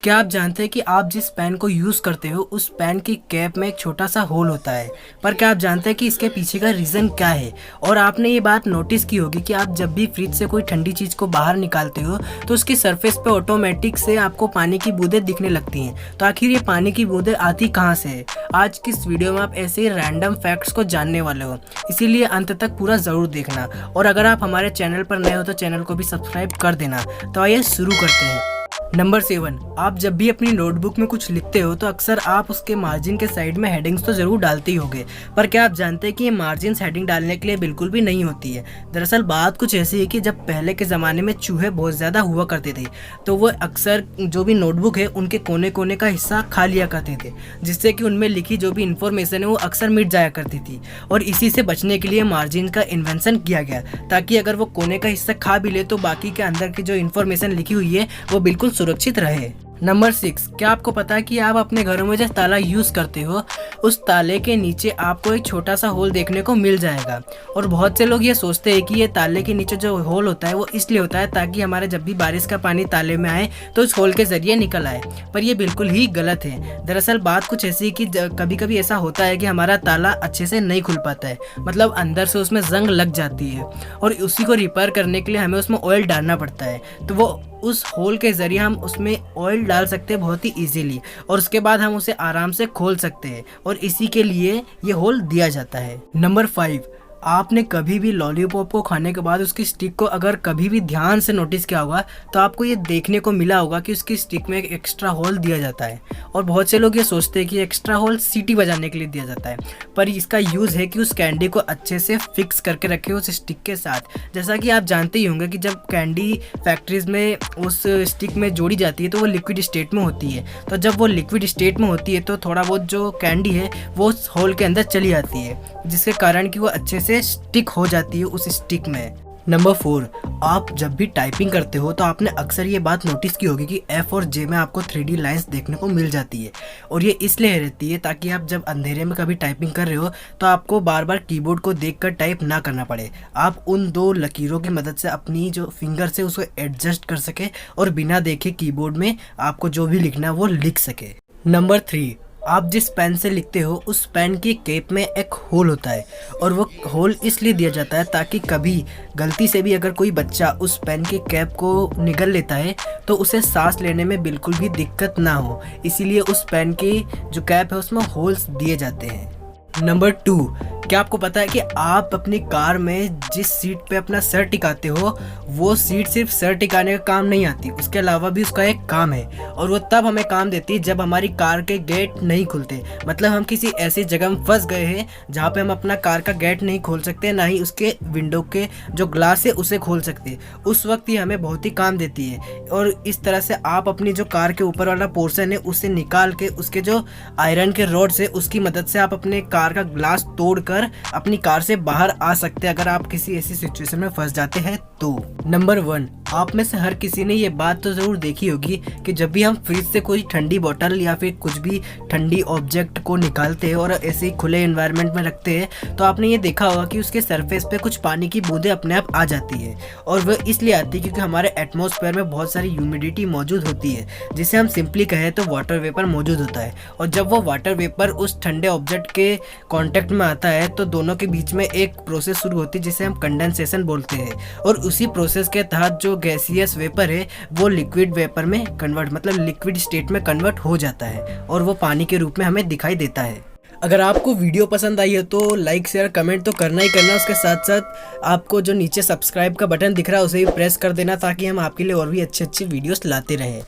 क्या आप जानते हैं कि आप जिस पेन को यूज़ करते हो उस पेन की कैप में एक छोटा सा होल होता है। पर क्या आप जानते हैं कि इसके पीछे का रीज़न क्या है? और आपने ये बात नोटिस की होगी कि आप जब भी फ्रिज से कोई ठंडी चीज़ को बाहर निकालते हो तो उसकी सरफेस पे ऑटोमेटिक से आपको पानी की बूंदें दिखने लगती हैं। तो आखिर ये पानी की बूंदें आती कहाँ से है? आज की इस वीडियो में आप ऐसे ही रैंडम फैक्ट्स को जानने वाले हो, इसीलिए अंत तक पूरा ज़रूर देखना। और अगर आप हमारे चैनल पर नए हो तो चैनल को भी सब्सक्राइब कर देना। तो आइए शुरू करते हैं। नंबर 7, आप जब भी अपनी नोटबुक में कुछ लिखते हो तो अक्सर आप उसके मार्जिन के साइड में हेडिंग्स तो ज़रूर डालते ही होगे। पर क्या आप जानते हैं कि ये मार्जिन्स हेडिंग डालने के लिए बिल्कुल भी नहीं होती है। दरअसल बात कुछ ऐसी है कि जब पहले के ज़माने में चूहे बहुत ज़्यादा हुआ करते थे तो वो अक्सर जो भी नोटबुक है उनके कोने कोने का हिस्सा खा लिया करते थे, जिससे कि उनमें लिखी जो भी इन्फॉर्मेशन है वो अक्सर मिट जाया करती थी। और इसी से बचने के लिए मार्जिन का इन्वेंशन किया गया, ताकि अगर वो कोने का हिस्सा खा भी ले तो बाकी के अंदर की जो इन्फॉर्मेशन लिखी हुई है वो बिल्कुल सुरक्षित रहे। नंबर 6, क्या आपको पता है कि आप अपने घरों में जो ताला यूज़ करते हो उस ताले के नीचे आपको एक छोटा सा होल देखने को मिल जाएगा। और बहुत से लोग ये सोचते हैं कि ये ताले के नीचे जो होल होता है वो इसलिए होता है ताकि हमारे जब भी बारिश का पानी ताले में आए तो उस होल के ज़रिए निकल आए। पर ये बिल्कुल ही गलत है। दरअसल बात कुछ ऐसी कि कभी कभी ऐसा होता है कि हमारा ताला अच्छे से नहीं खुल पाता है, मतलब अंदर से उसमें जंग लग जाती है और उसी को रिपेयर करने के लिए हमें उसमें ऑयल डालना पड़ता है। तो वो उस होल के ज़रिए हम उसमें ऑयल डाल सकते हैं बहुत ही इजीली, और उसके बाद हम उसे आराम से खोल सकते हैं, और इसी के लिए ये होल दिया जाता है। नंबर 5, आपने कभी भी लॉलीपॉप को खाने के बाद उसकी स्टिक को अगर कभी भी ध्यान से नोटिस किया होगा तो आपको ये देखने को मिला होगा कि उसकी स्टिक में एक एक्स्ट्रा होल दिया जाता है। और बहुत से लोग ये सोचते हैं कि एक्स्ट्रा होल सीटी बजाने के लिए दिया जाता है, पर इसका यूज़ है कि उस कैंडी को अच्छे से फिक्स करके रखे उस स्टिक के साथ। जैसा कि आप जानते ही होंगे कि जब कैंडी फैक्ट्रीज में उस स्टिक में जोड़ी जाती है तो वो लिक्विड स्टेट में होती है। तो जब वो लिक्विड स्टेट में होती है तो थोड़ा बहुत जो कैंडी है वो उस होल के अंदर चली जाती है, जिसके कारण कि वो अच्छे से स्टिक हो जाती है उस स्टिक में। नंबर 4, आप जब भी टाइपिंग करते हो तो आपने अक्सर ये बात नोटिस की होगी कि F और J में आपको 3D लाइंस देखने को मिल जाती है। और ये इसलिए रहती है ताकि आप जब अंधेरे में कभी टाइपिंग कर रहे हो तो आपको बार बार कीबोर्ड को देखकर टाइप ना करना पड़े। आप उन दो लकीरों की मदद से अपनी जो फिंगर से उसको एडजस्ट कर सके और बिना देखे कीबोर्ड में आपको जो भी लिखना है वो लिख सके। नंबर 3, आप जिस पेन से लिखते हो उस पेन की कैप में एक होल होता है, और वो होल इसलिए दिया जाता है ताकि कभी गलती से भी अगर कोई बच्चा उस पेन की कैप को निगल लेता है तो उसे सांस लेने में बिल्कुल भी दिक्कत ना हो, इसीलिए उस पेन की जो कैप है उसमें होल्स दिए जाते हैं। नंबर 2, क्या आपको पता है कि आप अपनी कार में जिस सीट पे अपना सर टिकाते हो वो सीट सिर्फ सर टिकाने का काम नहीं आती, उसके अलावा भी उसका एक काम है, और वो तब हमें काम देती है जब हमारी कार के गेट नहीं खुलते। मतलब हम किसी ऐसी जगह में फंस गए हैं जहाँ पे हम अपना कार का गेट नहीं खोल सकते, ना ही उसके विंडो के जो ग्लास है उसे खोल सकते, उस वक्त ये हमें बहुत ही काम देती है। और इस तरह से आप अपनी जो कार के ऊपर वाला पोर्शन है उसे निकाल के उसके जो आयरन के रॉड से उसकी मदद से आप अपने कार का ग्लास तोड़कर अपनी कार से बाहर आ सकते हैं अगर आप किसी ऐसी सिचुएशन में फंस जाते हैं तो। नंबर 1, आप में से हर किसी ने ये बात तो जरूर देखी होगी कि जब भी हम फ्रिज से कोई ठंडी बोतल या फिर कुछ भी ठंडी ऑब्जेक्ट को निकालते हैं और ऐसे ही खुले एनवायरनमेंट में रखते हैं तो आपने ये देखा होगा कि उसके सरफेस पे कुछ पानी की बूंदें अपने आप आ जाती है। और वह इसलिए आती है क्योंकि हमारे एटमॉस्फेयर में बहुत सारी ह्यूमिडिटी मौजूद होती है, जिसे हम सिंपली कहें तो वाटर वेपर मौजूद होता है। और जब वो वाटर वेपर उस ठंडे ऑब्जेक्ट के कांटेक्ट में आता है तो दोनों के बीच में एक प्रोसेस शुरू होती है जिसे हम कंडेंसेशन बोलते हैं, और उसी प्रोसेस के तहत जो गैसियस वेपर है वो लिक्विड वेपर में कन्वर्ट, मतलब लिक्विड स्टेट में कन्वर्ट हो जाता है और वो पानी के रूप में हमें दिखाई देता है। अगर आपको वीडियो पसंद आई है तो लाइक शेयर कमेंट तो करना ही करना, उसके साथ साथ आपको जो नीचे सब्सक्राइब का बटन दिख रहा है उसे भी प्रेस कर देना ताकि हम आपके लिए और भी अच्छे अच्छे वीडियोस लाते रहें।